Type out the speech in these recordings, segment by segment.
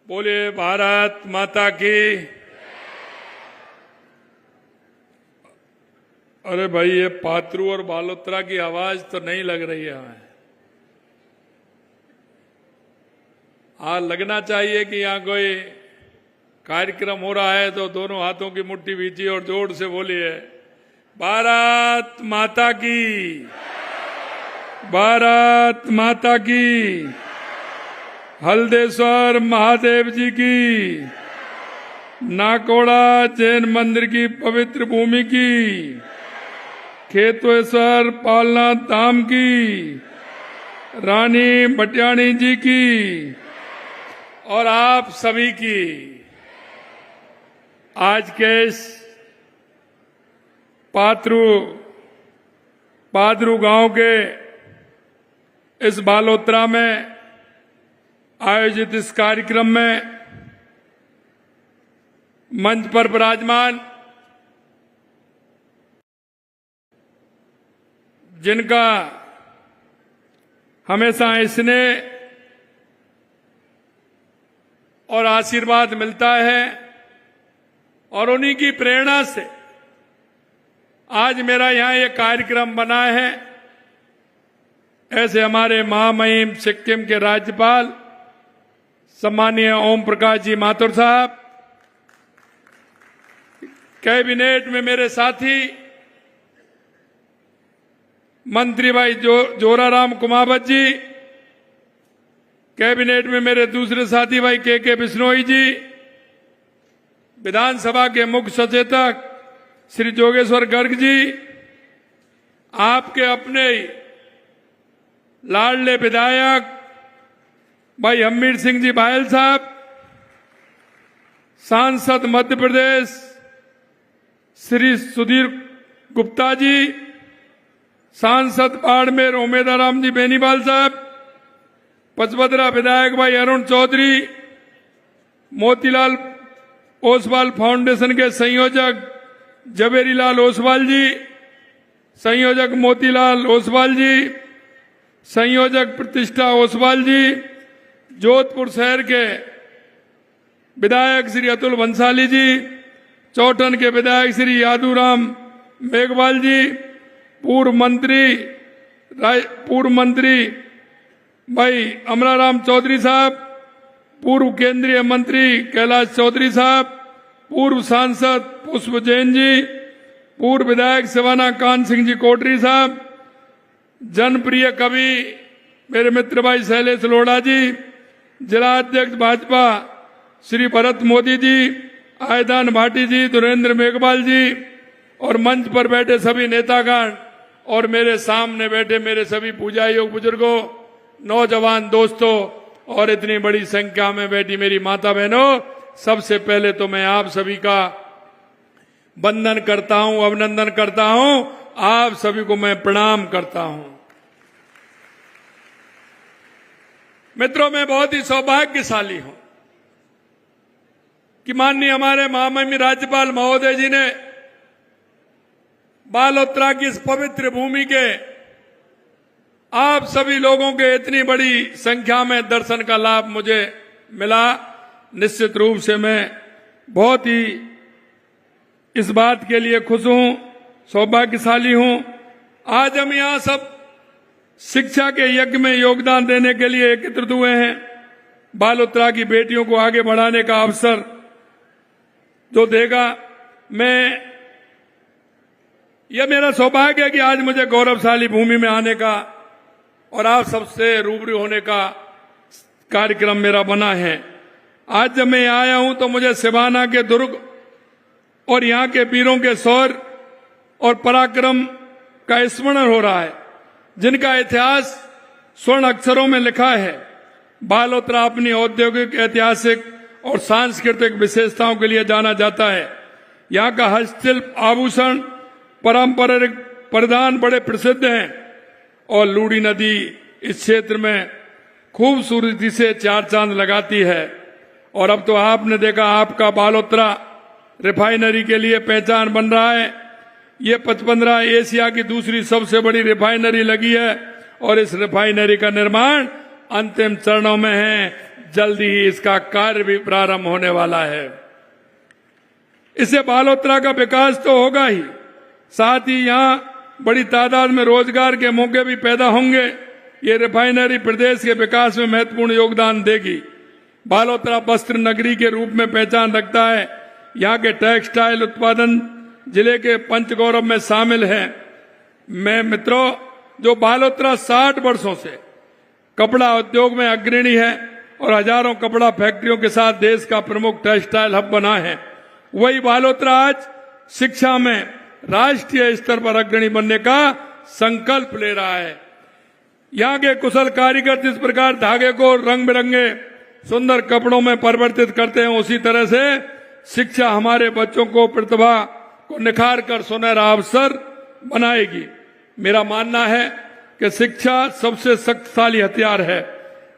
बोलिए भारत माता की। अरे भाई, ये पात्रू और बालोत्रा की आवाज तो नहीं लग रही है हमें। हाँ, लगना चाहिए कि यहाँ कोई कार्यक्रम हो रहा है तो दोनों हाथों की मुट्ठी बीची और जोर से बोलिए भारत माता की, भारत माता की, हल्देश्वर महादेव जी की, नाकोड़ा जैन मंदिर की पवित्र भूमि की, खेतवेश्वर पालनाथ धाम की, रानी भटियाणी जी की और आप सभी की। आज के इस पादरू गांव के इस बालोत्रा में आयोजित इस कार्यक्रम में मंच पर विराजमान जिनका हमेशा स्नेह और आशीर्वाद मिलता है और उन्हीं की प्रेरणा से आज मेरा यहाँ ये कार्यक्रम बना है। ऐसे हमारे महामहिम सिक्किम के राज्यपाल सम्मानीय ओम प्रकाश जी माथुर साहब, कैबिनेट में मेरे साथी मंत्री भाई जोराराम कुमावत जी, कैबिनेट में मेरे दूसरे साथी भाई के बिश्नोई जी, विधानसभा के मुख्य सचेतक श्री जोगेश्वर गर्ग जी, आपके अपने लाडले विधायक भाई हमीर सिंह जी बायल साहब, सांसद मध्य प्रदेश श्री सुधीर गुप्ता जी, सांसद बाड़मेर उमेदाराम जी बेनीवाल साहब, पचपदरा विधायक भाई अरुण चौधरी, मोतीलाल ओसवाल फाउंडेशन के संयोजक जवेरीलाल ओसवाल जी, संयोजक मोतीलाल ओसवाल जी, संयोजक प्रतिष्ठा ओसवाल जी, जोधपुर शहर के विधायक श्री अतुल बंसाली जी, चौटन के विधायक श्री यादूराम मेघवाल जी, पूर्व मंत्री भाई अमराराम चौधरी साहब, पूर्व केंद्रीय मंत्री कैलाश चौधरी साहब, पूर्व सांसद पुष्प जैन जी, पूर्व विधायक शिवाना कान सिंह जी कोटरी साहब, जनप्रिय कवि मेरे मित्र भाई शैलेश लोढ़ा जी, जिला अध्यक्ष भाजपा श्री भरत मोदी जी, आयदान भाटी जी, धुरेंद्र मेघवाल जी और मंच पर बैठे सभी नेतागण और मेरे सामने बैठे मेरे सभी पूजाइयों बुजुर्गों, नौजवान दोस्तों और इतनी बड़ी संख्या में बैठी मेरी माता बहनों, सबसे पहले तो मैं आप सभी का वंदन करता हूं, अभिनंदन करता हूं। आप सभी को मैं प्रणाम करता हूं। मित्रों, मैं बहुत ही सौभाग्यशाली हूं कि माननीय हमारे महामहिम राज्यपाल महोदय जी ने बालोत्रा की इस पवित्र भूमि के आप सभी लोगों के इतनी बड़ी संख्या में दर्शन का लाभ मुझे मिला। निश्चित रूप से मैं बहुत ही इस बात के लिए खुश हूं, सौभाग्यशाली हूं। आज हम यहां सब शिक्षा के यज्ञ में योगदान देने के लिए एकत्रित हुए हैं। बालोत्रा की बेटियों को आगे बढ़ाने का अवसर जो देगा, यह मेरा सौभाग्य है कि आज मुझे गौरवशाली भूमि में आने का और आप सबसे रूबरू होने का कार्यक्रम मेरा बना है। आज जब मैं यहाँ आया हूं तो मुझे सिवाना के दुर्ग और यहाँ के वीरों के शौर्य और पराक्रम का स्मरण हो रहा है, जिनका इतिहास स्वर्ण अक्षरों में लिखा है। बालोत्रा अपनी औद्योगिक, ऐतिहासिक और सांस्कृतिक विशेषताओं के लिए जाना जाता है। यहाँ का हस्तशिल्प, आभूषण, पारंपरिक परिधान बड़े प्रसिद्ध हैं और लूड़ी नदी इस क्षेत्र में खूबसूरती से चार चांद लगाती है। और अब तो आपने देखा, आपका बालोत्रा रिफाइनरी के लिए पहचान बन रहा है। ये 55 एशिया की दूसरी सबसे बड़ी रिफाइनरी लगी है और इस रिफाइनरी का निर्माण अंतिम चरणों में है। जल्दी ही इसका कार्य भी प्रारंभ होने वाला है। इससे बालोतरा का विकास तो होगा ही, साथ ही यहां बड़ी तादाद में रोजगार के मौके भी पैदा होंगे। ये रिफाइनरी प्रदेश के विकास में महत्वपूर्ण योगदान देगी। बालोतरा वस्त्र नगरी के रूप में पहचान रखता है। यहाँ के टेक्सटाइल उत्पादन जिले के पंचगौरव में शामिल है। मैं मित्रों, जो बालोतरा 60 वर्षों से कपड़ा उद्योग में अग्रणी है और हजारों कपड़ा फैक्ट्रियों के साथ देश का प्रमुख टेक्सटाइल हब बना है, वही बालोतरा आज शिक्षा में राष्ट्रीय स्तर पर अग्रणी बनने का संकल्प ले रहा है। यहाँ के कुशल कारीगर जिस प्रकार धागे को रंग बिरंगे सुंदर कपड़ों में परिवर्तित करते हैं, उसी तरह से शिक्षा हमारे बच्चों को प्रतिभा को निखार कर सुनहरा अवसर बनाएगी। मेरा मानना है कि शिक्षा सबसे शक्तिशाली हथियार है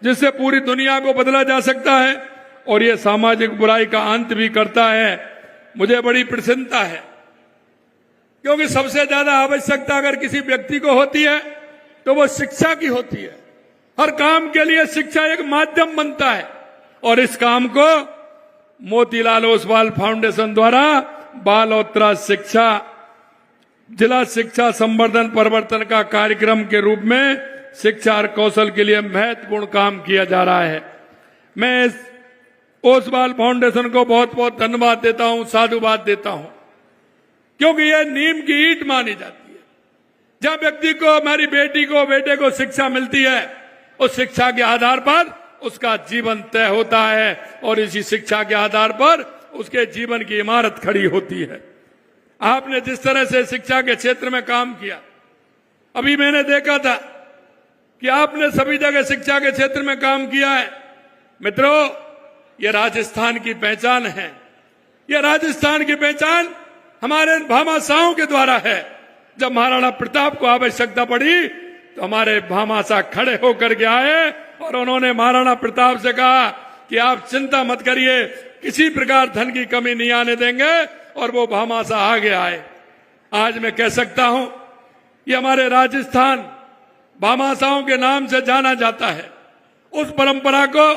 जिससे पूरी दुनिया को बदला जा सकता है और ये सामाजिक बुराई का अंत भी करता है। मुझे बड़ी प्रसन्नता है क्योंकि सबसे ज्यादा आवश्यकता अगर किसी व्यक्ति को होती है तो वो शिक्षा की होती है। हर काम के लिए शिक्षा एक माध्यम बनता है और इस काम को मोतीलाल ओसवाल फाउंडेशन द्वारा बालोतरा शिक्षा जिला शिक्षा संवर्धन परिवर्तन का कार्यक्रम के रूप में शिक्षा और कौशल के लिए महत्वपूर्ण काम किया जा रहा है। मैं इस ओसवाल फाउंडेशन को बहुत बहुत धन्यवाद देता हूं, साधुवाद देता हूं, क्योंकि यह नीम की ईंट मानी जाती है। जब व्यक्ति को, हमारी बेटी को, बेटे को शिक्षा मिलती है, उस शिक्षा के आधार पर उसका जीवन तय होता है और इसी शिक्षा के आधार पर उसके जीवन की इमारत खड़ी होती है। आपने जिस तरह से शिक्षा के क्षेत्र में काम किया, अभी मैंने देखा था कि आपने सभी जगह शिक्षा के क्षेत्र में काम किया है। मित्रों, ये राजस्थान की पहचान है। ये राजस्थान की पहचान हमारे भामाशाहों के द्वारा है। जब महाराणा प्रताप को आवश्यकता पड़ी तो हमारे भामाशाह खड़े होकर के आए और उन्होंने महाराणा प्रताप से कहा कि आप चिंता मत करिए, किसी प्रकार धन की कमी नहीं आने देंगे, और वो भामाशाह आगे आए। आज मैं कह सकता हूं ये हमारे राजस्थान भामाशाहों के नाम से जाना जाता है। उस परंपरा को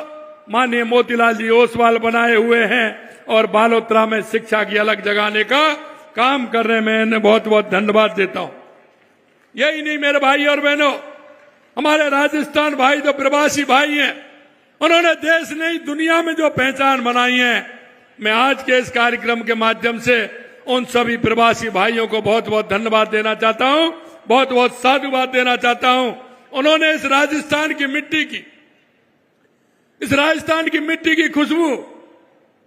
माननीय मोतीलाल जी ओसवाल बनाए हुए हैं और बालोतरा में शिक्षा की अलग जगाने का काम कर रहे हैं। मैं इन्हें बहुत बहुत धन्यवाद देता हूं। यही नहीं मेरे भाई और बहनों, हमारे राजस्थान भाई जो प्रवासी भाई हैं, उन्होंने देश नहीं दुनिया में जो पहचान बनाई है, मैं आज के इस कार्यक्रम के माध्यम से उन सभी प्रवासी भाइयों को बहुत बहुत धन्यवाद देना चाहता हूं, बहुत बहुत साधुवाद देना चाहता हूं। उन्होंने इस राजस्थान की मिट्टी की खुशबू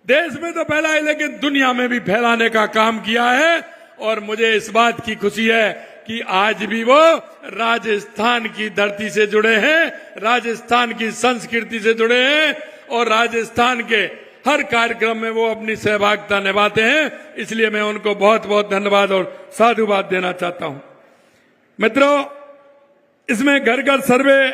देश में तो फैलाई, लेकिन दुनिया में भी फैलाने का काम किया है। और मुझे इस बात की खुशी है कि आज भी वो राजस्थान की धरती से जुड़े हैं, राजस्थान की संस्कृति से जुड़े हैं और राजस्थान के हर कार्यक्रम में वो अपनी सहभागिता निभाते हैं। इसलिए मैं उनको बहुत बहुत धन्यवाद और साधुवाद देना चाहता हूं। मित्रों, इसमें घर घर सर्वे,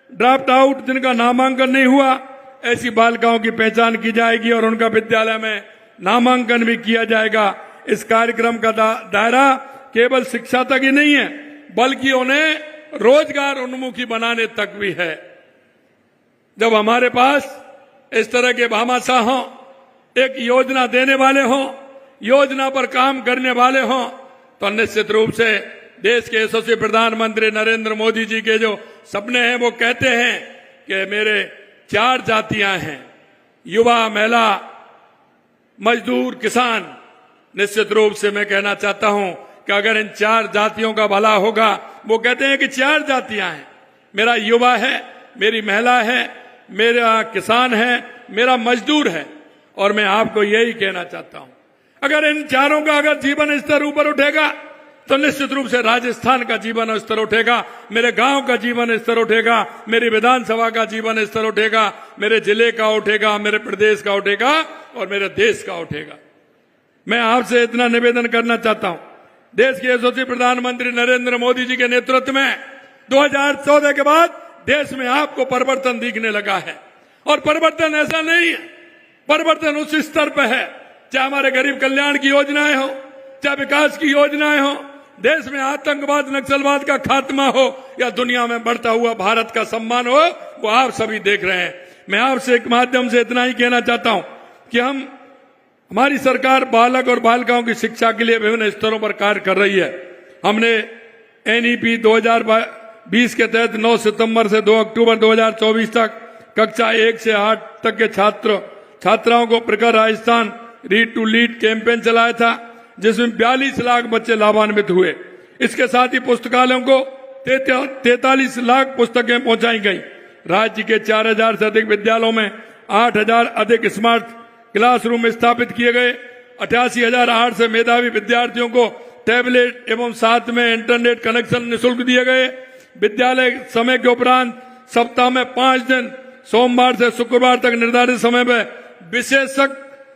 ड्रॉप्ड आउट जिनका नामांकन नहीं हुआ, ऐसी बालिकाओं की पहचान की जाएगी और उनका विद्यालय में नामांकन भी किया जाएगा। इस कार्यक्रम का दायरा केवल शिक्षा तक ही नहीं है, बल्कि उन्हें रोजगार उन्मुखी बनाने तक भी है। जब हमारे पास इस तरह के भामाशाह हों, एक योजना देने वाले हों, योजना पर काम करने वाले हों, तो निश्चित रूप से देश के यशस्वी प्रधानमंत्री नरेंद्र मोदी जी के जो सपने हैं, वो कहते हैं कि मेरे 4 जातियां हैं, युवा, महिला, मजदूर, किसान। निश्चित रूप से मैं कहना चाहता हूं कि अगर इन 4 जातियों का भला होगा, वो कहते हैं कि 4 जातियां हैं, मेरा युवा है, मेरी महिला है, मेरा किसान है, मेरा मजदूर है। और मैं आपको यही कहना चाहता हूं, अगर इन चारों का अगर जीवन स्तर ऊपर उठेगा तो निश्चित रूप से राजस्थान का जीवन स्तर उठेगा, मेरे गांव का जीवन स्तर उठेगा, मेरी विधानसभा का जीवन स्तर उठेगा, मेरे जिले का उठेगा, मेरे प्रदेश का उठेगा और मेरे देश का उठेगा। मैं आपसे इतना निवेदन करना चाहता हूं, देश के यशस्वी प्रधानमंत्री नरेंद्र मोदी जी के नेतृत्व में 2014 के बाद देश में आपको परिवर्तन दिखने लगा है। और परिवर्तन ऐसा नहीं है, परिवर्तन उस स्तर पर है, चाहे हमारे गरीब कल्याण की योजनाएं हो, चाहे विकास की योजनाएं हो, देश में आतंकवाद, नक्सलवाद का खात्मा हो या दुनिया में बढ़ता हुआ भारत का सम्मान हो, वो आप सभी देख रहे हैं। मैं आपसे एक माध्यम से इतना ही कहना चाहता हूं कि हमारी सरकार बालक और बालिकाओं की शिक्षा के लिए विभिन्न स्तरों पर कार्य कर रही है। हमने एनईपी 2020 के तहत 9 सितंबर से 2 अक्टूबर 2024 तक कक्षा 1 से 8 तक के छात्राओं को Prakhar Rajasthan read to lead campaign चलाया था, जिसमें 42 लाख बच्चे लाभान्वित हुए। इसके साथ ही पुस्तकालयों को 43 लाख पुस्तकें पहुंचाई गई। राज्य के 4000 से अधिक विद्यालयों में 8000 अधिक स्मार्ट क्लासरूम स्थापित किए गए। 88,008 से मेधावी विद्यार्थियों को टैबलेट एवं साथ में इंटरनेट कनेक्शन निःशुल्क दिए गए। विद्यालय समय के उपरांत सप्ताह में 5 दिन सोमवार से शुक्रवार तक निर्धारित समय पर विशेषज्ञ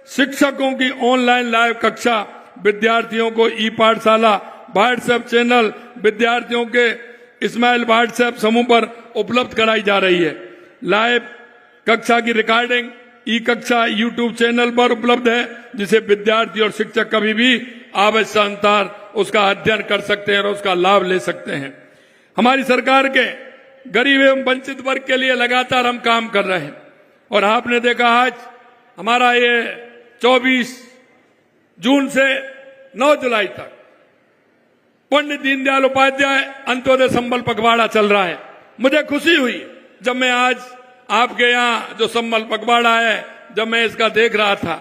शिक्षकों की ऑनलाइन लाइव कक्षा विद्यार्थियों को ई पाठशाला व्हाट्सएप चैनल विद्यार्थियों के स्माइल व्हाट्सएप समूह पर उपलब्ध कराई जा रही है। लाइव कक्षा की रिकॉर्डिंग ई कक्षा यूट्यूब चैनल पर उपलब्ध है, जिसे विद्यार्थी और शिक्षक कभी भी आवश्यकतानुसार उसका अध्ययन कर सकते हैं और उसका लाभ ले सकते हैं। हमारी सरकार के गरीब एवं वंचित वर्ग के लिए लगातार हम काम कर रहे हैं और आपने देखा आज हमारा ये 24 जून से 9 जुलाई तक पंडित दीनदयाल उपाध्याय अंत्योदय संबल पखवाड़ा चल रहा है। मुझे खुशी हुई जब मैं आज आपके यहाँ जो संबल पखवाड़ा है, जब मैं इसका देख रहा था,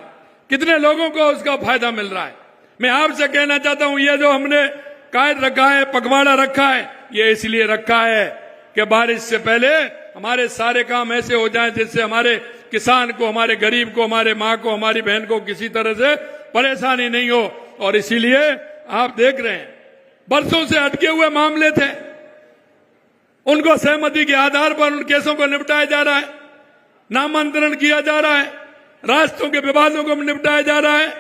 कितने लोगों को उसका फायदा मिल रहा है। मैं आपसे कहना चाहता हूं, ये जो हमने कायद रखा है, पखवाड़ा रखा है, ये इसलिए रखा है कि बारिश से पहले हमारे सारे काम ऐसे हो जाएं जिससे हमारे किसान को, हमारे गरीब को, हमारे माँ को, हमारी बहन को किसी तरह से परेशानी नहीं हो। और इसीलिए आप देख रहे हैं बरसों से अटके हुए मामले थे, उनको सहमति के आधार पर उन केसों को निपटाया जा रहा है, नामांतरण किया जा रहा है, रास्तों के विवादों को निपटाया जा रहा है।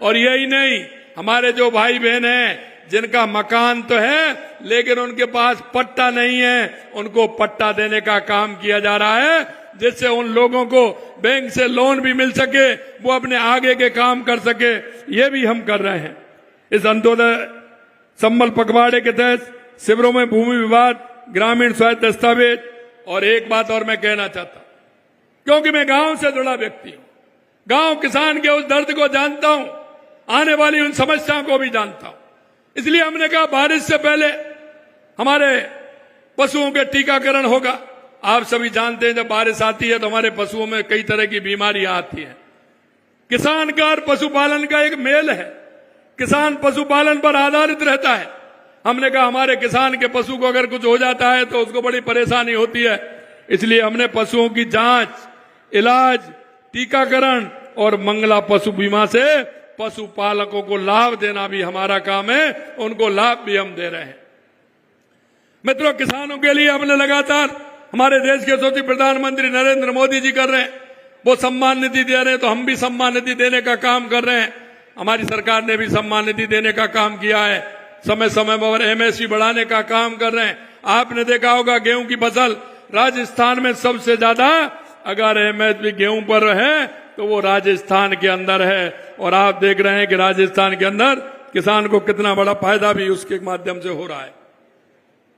और यही नहीं, हमारे जो भाई बहन हैं जिनका मकान तो है लेकिन उनके पास पट्टा नहीं है, उनको पट्टा देने का काम किया जा रहा है, जिससे उन लोगों को बैंक से लोन भी मिल सके, वो अपने आगे के काम कर सके। ये भी हम कर रहे हैं। इस अंत्योदय संबल पखवाड़े के तहत शिविरों में भूमि विवाद, ग्रामीण स्वायत्त दस्तावेज, और एक बात और मैं कहना चाहता हूं, क्योंकि मैं गांव से जुड़ा व्यक्ति हूं, गांव किसान के उस दर्द को जानता हूं, आने वाली उन समस्याओं को भी जानता हूं। इसलिए हमने कहा बारिश से पहले हमारे पशुओं के टीकाकरण होगा। आप सभी जानते हैं जब बारिश आती है तो हमारे पशुओं में कई तरह की बीमारियां आती हैं। किसान का और पशुपालन का एक मेल है, किसान पशुपालन पर आधारित रहता है। हमने कहा हमारे किसान के पशु को अगर कुछ हो जाता है तो उसको बड़ी परेशानी होती है, इसलिए हमने पशुओं की जांच, इलाज, टीकाकरण और मंगला पशु बीमा से पशुपालकों को लाभ देना भी हमारा काम है, उनको लाभ भी हम दे रहे हैं। मित्रों, किसानों के लिए हमने लगातार, हमारे देश के यशस्वी प्रधानमंत्री नरेंद्र मोदी जी कर रहे हैं, वो सम्मान निधि दे रहे हैं, तो हम भी सम्मान निधि देने का काम कर रहे हैं। हमारी सरकार ने भी सम्मान निधि देने का काम किया है, समय समय पर एमएसपी बढ़ाने का काम कर रहे हैं। आपने देखा होगा गेहूं की फसल राजस्थान में सबसे ज्यादा अगर एमएसपी गेहूं पर है तो वो राजस्थान के अंदर है, और आप देख रहे हैं कि राजस्थान के अंदर किसान को कितना बड़ा फायदा भी उसके माध्यम से हो रहा है।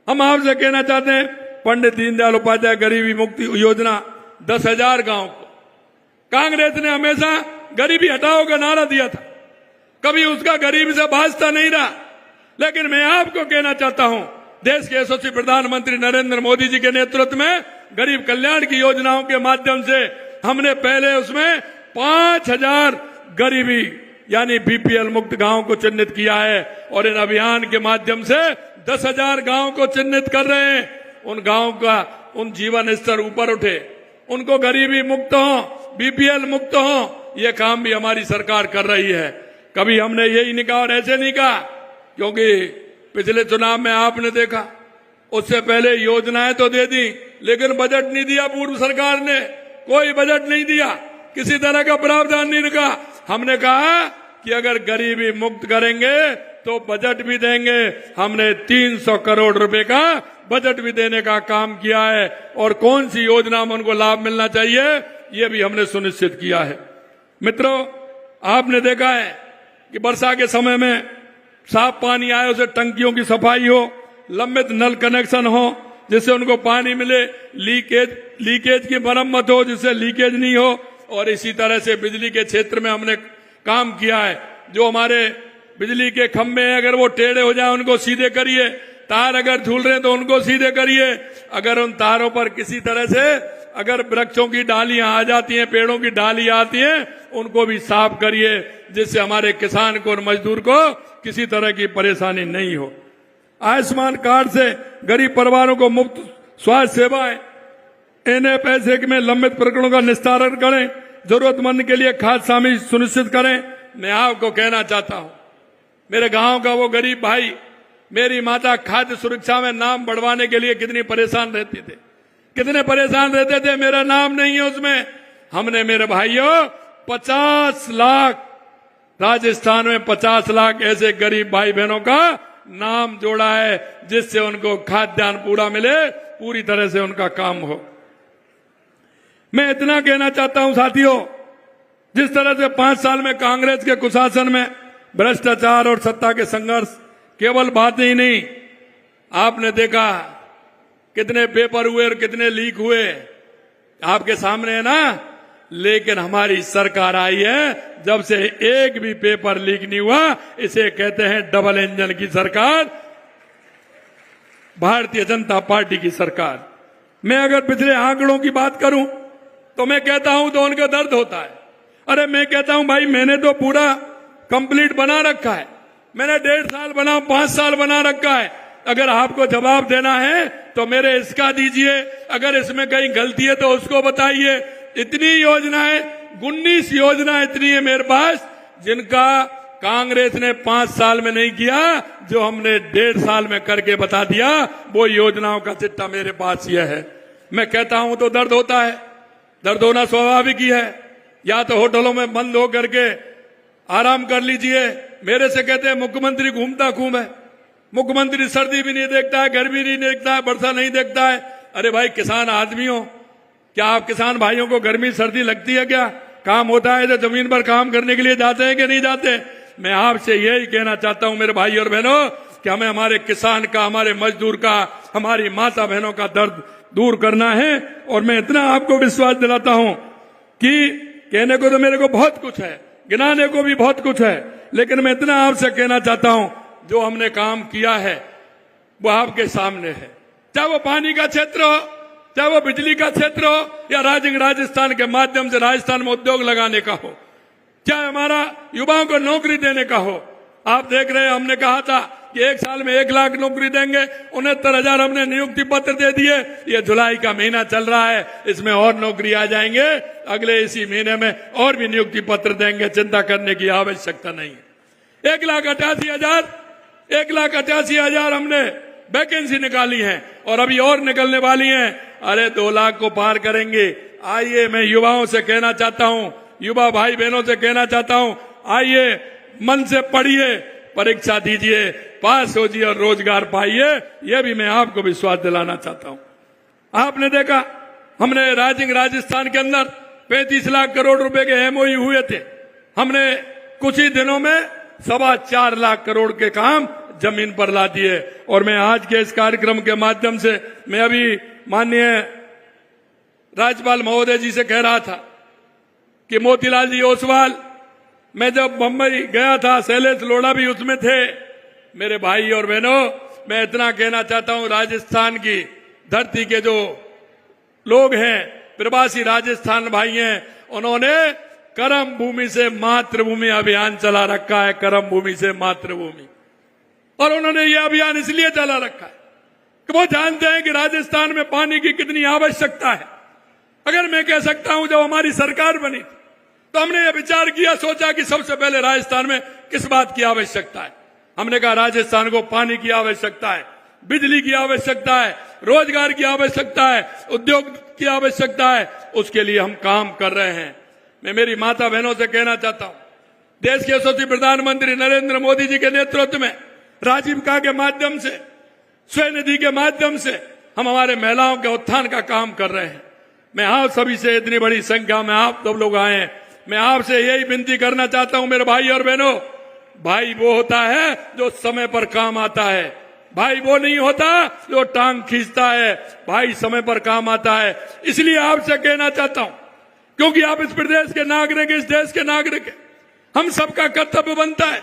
हम आपसे कहना चाहते हैं, पंडित दीनदयाल उपाध्याय गरीबी मुक्ति योजना 10,000 गांव को, कांग्रेस ने हमेशा गरीबी हटाओ का नारा दिया था, कभी उसका गरीब से वास्ता नहीं रहा। लेकिन मैं आपको कहना चाहता हूं, देश के यशस्वी प्रधानमंत्री नरेंद्र मोदी जी के नेतृत्व में गरीब कल्याण की योजनाओं के माध्यम से हमने पहले उसमें 5,000 गरीबी यानी बीपीएल मुक्त गांव को चिन्हित किया है, और इन अभियान के माध्यम से 10,000 गांव को चिन्हित कर रहे हैं। उन गांव का उन जीवन स्तर ऊपर उठे, उनको गरीबी मुक्त हो, बीपीएल मुक्त हो, ये काम भी हमारी सरकार कर रही है। कभी हमने यही नहीं कहा और ऐसे नहीं कहा, क्योंकि पिछले चुनाव में आपने देखा, उससे पहले योजनाएं तो दे दी लेकिन बजट नहीं दिया। पूर्व सरकार ने कोई बजट नहीं दिया, किसी तरह का प्रावधान नहीं रखा। हमने कहा कि अगर गरीबी मुक्त करेंगे तो बजट भी देंगे। हमने 300 करोड़ रुपए का बजट भी देने का काम किया है, और कौन सी योजना में उनको लाभ मिलना चाहिए ये भी हमने सुनिश्चित किया है। मित्रों, आपने देखा है कि वर्षा के समय में साफ पानी आए, उसे टंकियों की सफाई हो, लंबित नल कनेक्शन हो, जिससे उनको पानी मिले, लीकेज की मरम्मत हो जिससे लीकेज नहीं हो। और इसी तरह से बिजली के क्षेत्र में हमने काम किया है। जो हमारे बिजली के खंभे हैं अगर वो टेढ़े हो जाए उनको सीधे करिए, तार अगर झूल रहे हैं तो उनको सीधे करिए। अगर उन तारों पर किसी तरह से अगर वृक्षों की डालियां आ जाती हैं, पेड़ों की डाली आती हैं, उनको भी साफ करिए, जिससे हमारे किसान को और मजदूर को किसी तरह की परेशानी नहीं हो। आयुष्मान कार्ड से गरीब परिवारों को मुफ्त स्वास्थ्य सेवाएं, इन्हें पैसे में लंबित प्रकरणों का निस्तारण करें, जरूरतमंद के लिए खाद्य सामग्री सुनिश्चित करें। मैं आपको कहना चाहता हूं, मेरे गांव का वो गरीब भाई, मेरी माता खाद्य सुरक्षा में नाम बढ़वाने के लिए कितनी परेशान रहती थे, कितने परेशान रहते थे, मेरा नाम नहीं है उसमें। हमने मेरे भाइयों 50 लाख, राजस्थान में 50 लाख ऐसे गरीब भाई बहनों का नाम जोड़ा है, जिससे उनको खाद्यान्न पूरा मिले, पूरी तरह से उनका काम हो। मैं इतना कहना चाहता हूं साथियों, जिस तरह से 5 साल में कांग्रेस के कुशासन में भ्रष्टाचार और सत्ता के संघर्ष केवल बातें ही नहीं, आपने देखा कितने पेपर हुए और कितने लीक हुए, आपके सामने है ना। लेकिन हमारी सरकार आई है, जब से एक भी पेपर लीक नहीं हुआ। इसे कहते हैं डबल इंजन की सरकार, भारतीय जनता पार्टी की सरकार। मैं अगर पिछले आंकड़ों की बात करूं तो मैं कहता हूं तो उनका दर्द होता है। अरे मैं कहता हूं भाई, मैंने तो पूरा कंप्लीट बना रखा है, मैंने 1.5 साल बना, 5 साल बना रखा है। अगर आपको जवाब देना है तो मेरे इसका दीजिए, अगर इसमें कहीं गलती है तो उसको बताइए। इतनी योजनाएं, 19 योजना इतनी है मेरे पास, जिनका कांग्रेस ने 5 साल में नहीं किया, जो हमने 1.5 साल में करके बता दिया। वो योजनाओं का चिट्ठा मेरे पास यह है। मैं कहता हूं तो दर्द होता है, दर्द होना स्वाभाविक ही है। या तो होटलों में बंद हो करके आराम कर लीजिए। मेरे से कहते हैं मुख्यमंत्री घूमता खूब है, मुख्यमंत्री सर्दी भी नहीं देखता है, गर्मी नहीं देखता है, वर्षा नहीं देखता है। अरे भाई, किसान आदमी हो, क्या आप किसान भाइयों को गर्मी सर्दी लगती है? क्या काम होता है तो जमीन पर काम करने के लिए जाते हैं कि नहीं जाते? मैं आपसे यही कहना चाहता हूं मेरे भाई और बहनों, कि हमें हमारे किसान का, हमारे मजदूर का, हमारी माता बहनों का दर्द दूर करना है। और मैं इतना आपको विश्वास दिलाता हूं कि कहने को तो मेरे को बहुत कुछ है, गिनाने को भी बहुत कुछ है, लेकिन मैं इतना आपसे कहना चाहता हूं, जो हमने काम किया है वो आपके सामने है। चाहे वो पानी का क्षेत्र हो, चाहे वो बिजली का क्षेत्र हो, या राजस्थान के माध्यम से राजस्थान में उद्योग लगाने का हो, चाहे हमारा युवाओं को नौकरी देने का हो। आप देख रहे हैं, हमने कहा था कि 1 साल में 1 लाख नौकरी देंगे, 69,000 हमने नियुक्ति पत्र दे दिए। ये जुलाई का महीना चल रहा है, इसमें और नौकरी आ जाएंगे, अगले इसी महीने में और भी नियुक्ति पत्र देंगे, चिंता करने की आवश्यकता नहीं है। 1,88,000 हमने वैकेंसी निकाली है और अभी और निकलने वाली हैं। अरे 2 लाख को पार करेंगे। आइए, मैं युवाओं से कहना चाहता हूं, युवा भाई बहनों से कहना चाहता हूं, आइए मन से पढ़िए, परीक्षा दीजिए, पास होजिए और रोजगार पाइए। यह भी मैं आपको विश्वास दिलाना चाहता हूं। आपने देखा, हमने राजस्थान के अंदर 35 लाख करोड़ रुपए के एमओयू हुए थे। हमने कुछ ही दिनों में 4.25 लाख करोड़ के काम जमीन पर ला दिए। और मैं आज के इस कार्यक्रम के माध्यम से मैं अभी माननीय राज्यपाल महोदय जी से कह रहा था कि मोतीलाल जी ओसवाल, मैं जब मुंबई गया था, शैलेश लोढ़ा भी उसमें थे। मेरे भाई और बहनों, मैं इतना कहना चाहता हूं, राजस्थान की धरती के जो लोग हैं, प्रवासी राजस्थान भाई हैं, उन्होंने कर्म भूमि से मातृभूमि अभियान चला रखा है। कर्म भूमि से मातृभूमि, और उन्होंने ये अभियान इसलिए चला रखा है कि वो जानते हैं कि राजस्थान में पानी की कितनी आवश्यकता है। अगर मैं कह सकता हूं, जब हमारी सरकार बनी तो हमने ये विचार किया, सोचा कि सबसे पहले राजस्थान में किस बात की आवश्यकता है। हमने कहा राजस्थान को पानी की आवश्यकता है, बिजली की आवश्यकता है, रोजगार की आवश्यकता है, उद्योग की आवश्यकता है। उसके लिए हम काम कर रहे हैं। मैं मेरी माता बहनों से कहना चाहता हूं, देश के यशस्वी प्रधानमंत्री नरेंद्र मोदी जी के नेतृत्व में राजीविका के माध्यम से, स्वनिधि के माध्यम से हम हमारे महिलाओं के उत्थान का काम कर रहे हैं। मैं आप सभी से, इतनी बड़ी संख्या में आप सब लोग आए हैं, मैं आपसे यही विनती करना चाहता हूं मेरे भाई और बहनों, भाई वो होता है जो समय पर काम आता है। भाई वो नहीं होता जो टांग खींचता है, भाई समय पर काम आता है। इसलिए आपसे कहना चाहता हूं, क्योंकि आप इस प्रदेश के नागरिक, इस देश के नागरिक हैं, हम सबका कर्तव्य बनता है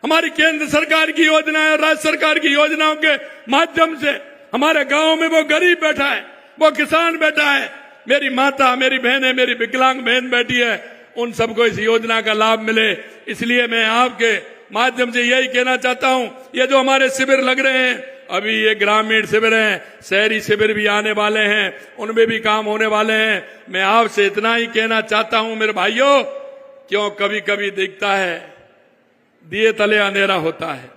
हमारी केंद्र सरकार की योजनाएं और राज्य सरकार की योजनाओं के माध्यम से हमारे गांव में वो गरीब बैठा है, वो किसान बैठा है, मेरी माता, मेरी बहनें, मेरी विकलांग बहन बैठी है, उन सबको इस योजना का लाभ मिले। इसलिए मैं आपके माध्यम से यही कहना चाहता हूं, ये जो हमारे शिविर लग रहे हैं, अभी ये ग्रामीण शिविर हैं, शहरी शिविर भी आने वाले हैं, उनमें भी काम होने वाले हैं। मैं आपसे इतना ही कहना चाहता हूं मेरे भाइयों, क्यों कभी कभी दिखता है दिए तले अंधेरा होता है,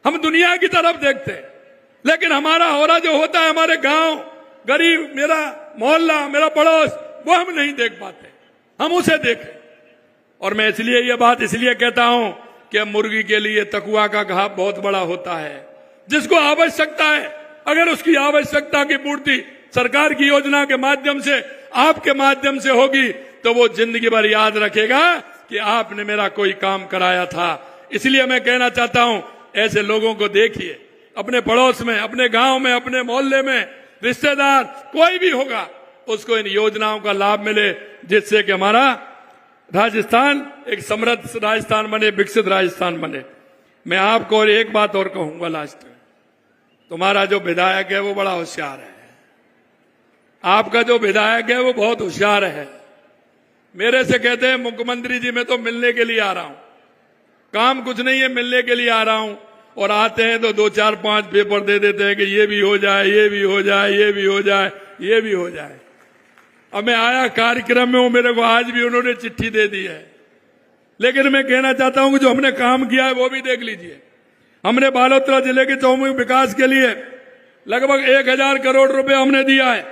हम दुनिया की तरफ देखते हैं, लेकिन हमारा हो रहा जो होता है हमारे गांव, गरीब, मेरा मोहल्ला, मेरा पड़ोस, वो हम नहीं देख पाते, हम उसे देखें। और मैं इसलिए ये बात इसलिए कहता हूं कि मुर्गी के लिए तकुआ का घाव बहुत बड़ा होता है। जिसको आवश्यकता है, अगर उसकी आवश्यकता की पूर्ति सरकार की योजना के माध्यम से, आपके माध्यम से होगी, तो वो जिंदगी भर याद रखेगा कि आपने मेरा कोई काम कराया था। इसलिए मैं कहना चाहता हूं, ऐसे लोगों को देखिए, अपने पड़ोस में, अपने गांव में, अपने मोहल्ले में, रिश्तेदार कोई भी होगा, उसको इन योजनाओं का लाभ मिले, जिससे कि हमारा राजस्थान एक समृद्ध राजस्थान बने, विकसित राजस्थान बने। मैं आपको और एक बात और कहूंगा लास्ट में, तुम्हारा जो विधायक है वो बड़ा होशियार है, आपका जो विधायक है वो बहुत होशियार है। मेरे से कहते हैं मुख्यमंत्री जी मैं तो मिलने के लिए आ रहा हूं, काम कुछ नहीं है, मिलने के लिए आ रहा हूं, और आते हैं तो 2 4 5 पेपर दे देते हैं कि ये भी हो जाए, ये भी हो जाए, ये भी हो जाए, ये भी हो जाए। अब मैं आया कार्यक्रम में हूं, मेरे को आज भी उन्होंने चिट्ठी दे दी है, लेकिन मैं कहना चाहता हूं कि जो हमने काम किया है वो भी देख लीजिए। हमने बालोतरा जिले के चौमुखी विकास के लिए लगभग 1000 करोड़ रुपए हमने दिया है।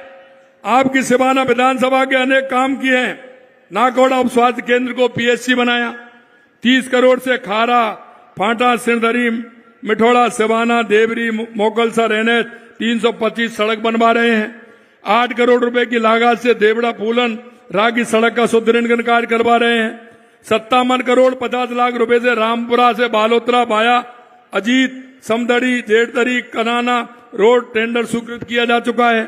आपकी सिवाना विधानसभा के अनेक काम किए हैं। नाकौड़ा उप स्वास्थ्य केंद्र को पीएचसी बनाया, 30 करोड़ से खारा, फांटा, सिरदरी, मिठोड़ा, सिवाना, देवरी, मोकलसर, एनएच 325 सड़क बनवा रहे हैं। 8 करोड़ रुपए की लागत से देवड़ा पूलन रागी सड़क का सुदृढ़ीकरण कार्य करवा रहे हैं। 57 करोड़ 50 लाख रुपए से रामपुरा से Balotra via Ajit, Samdari, Jethdari, Kanana road tender स्वीकृत किया जा चुका है।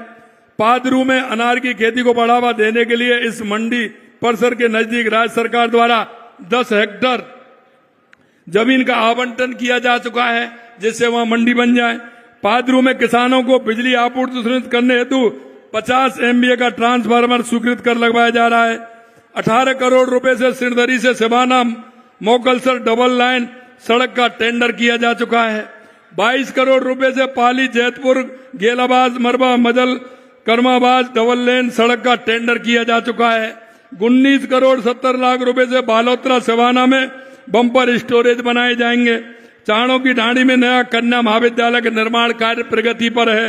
पादरू में अनार की खेती को बढ़ावा देने के लिए इस मंडी परिसर के नजदीक राज्य सरकार द्वारा 10 हेक्टेयर जमीन का आवंटन किया जा चुका है, जिससे वहां मंडी बन जाए। पादरू में किसानों को बिजली आपूर्ति सुनिश्चित करने हेतु 50 MVA का ट्रांसफार्मर स्वीकृत कर लगवाया जा रहा है। 18 करोड़ रुपए से सिरदरी से सिवाना मोकलसर डबल लाइन सड़क का टेंडर किया जा चुका है। 22 करोड़ रुपए से पाली जैतपुर गेलाबाद मरबा मजल कर्माबाद डबल लेन सड़क का टेंडर किया जा चुका है। 19 करोड़ 70 लाख रुपए से बालोतरा सिवाना में बम्पर स्टोरेज बनाए जाएंगे। चाणों की ढाणी में नया कन्या महाविद्यालय का निर्माण कार्य प्रगति पर है।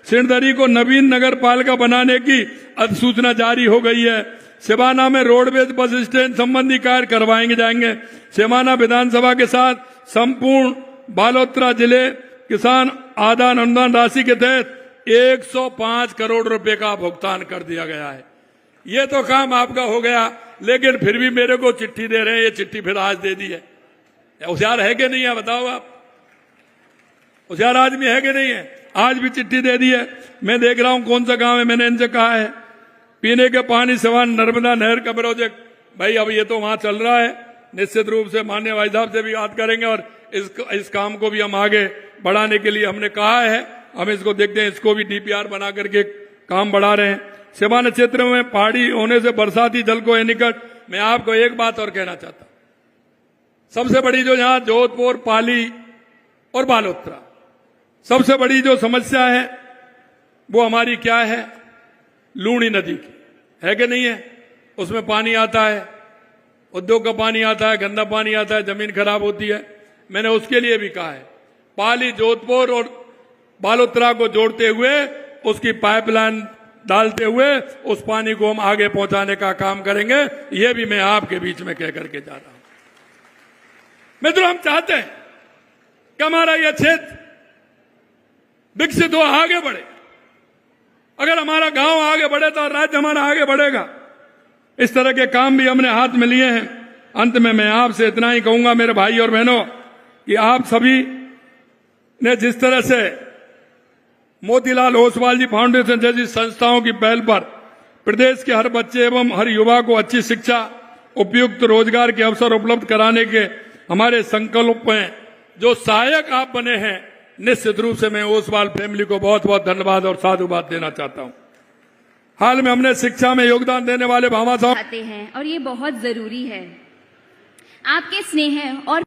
सिरदरी को नवीन नगर पालिका बनाने की अधिसूचना जारी हो गई है। सिवाना में रोडवेज बस स्टैंड संबंधी कार्य करवाएंगे जाएंगे। सिवाना विधानसभा के साथ संपूर्ण बालोतरा जिले किसान आदान अनुदान राशि के तहत 105 करोड़ रुपए का भुगतान कर दिया गया है। ये तो काम आपका हो गया, लेकिन फिर भी मेरे को चिट्ठी दे रहे हैं। ये चिट्ठी फिर आज दे दी है। होशियार है कि नहीं है बताओ आप? होशियार आदमी है कि नहीं है? आज भी चिट्ठी दे दी है। मैं देख रहा हूं कौन सा गांव है, मैंने इनसे कहा है पीने के पानी सिवान नर्मदा नहर का प्रोजेक्ट, भाई अब ये तो वहां चल रहा है, निश्चित रूप से माननीय भाई साहब से भी बात करेंगे और इस काम को भी हम आगे बढ़ाने के लिए हमने कहा है। हम इसको देखते हैं, इसको भी डीपीआर बना करके काम बढ़ा रहे हैं। सिवान क्षेत्र में पहाड़ी होने से बरसाती जल को निकट। मैं आपको एक बात और कहना चाहता हूं, सबसे बड़ी जो यहाँ जोधपुर, पाली और बालोतरा, सबसे बड़ी जो समस्या है वो हमारी क्या है? लूणी नदी की है कि नहीं है? उसमें पानी आता है, उद्योग का पानी आता है, गंदा पानी आता है, जमीन खराब होती है। मैंने उसके लिए भी कहा है पाली, जोधपुर और बालोतरा को जोड़ते हुए उसकी पाइपलाइन डालते हुए उस पानी को हम आगे पहुंचाने का काम करेंगे। ये भी मैं आपके बीच में कह करके जा रहा हूं। मित्रों, हम चाहते हैं कि हमारा यह क्षेत्र विकसित हो, आगे बढ़े। अगर हमारा गांव आगे बढ़े तो राज्य हमारा आगे बढ़ेगा। इस तरह के काम भी हमने हाथ में लिए हैं। अंत में मैं आपसे इतना ही कहूंगा मेरे भाई और बहनों कि आप सभी ने जिस तरह से मोतीलाल ओसवाल जी फाउंडेशन जैसी संस्थाओं की पहल पर प्रदेश के हर बच्चे एवं हर युवा को अच्छी शिक्षा, उपयुक्त रोजगार के अवसर उपलब्ध कराने के हमारे संकल्प में जो सहायक आप बने हैं, निश्चित रूप से मैं ओसवाल फैमिली को बहुत बहुत धन्यवाद और साधुवाद देना चाहता हूं। हाल में हमने शिक्षा में योगदान देने वाले भामा साहब आते हैं और ये बहुत जरूरी है। आपके स्नेह और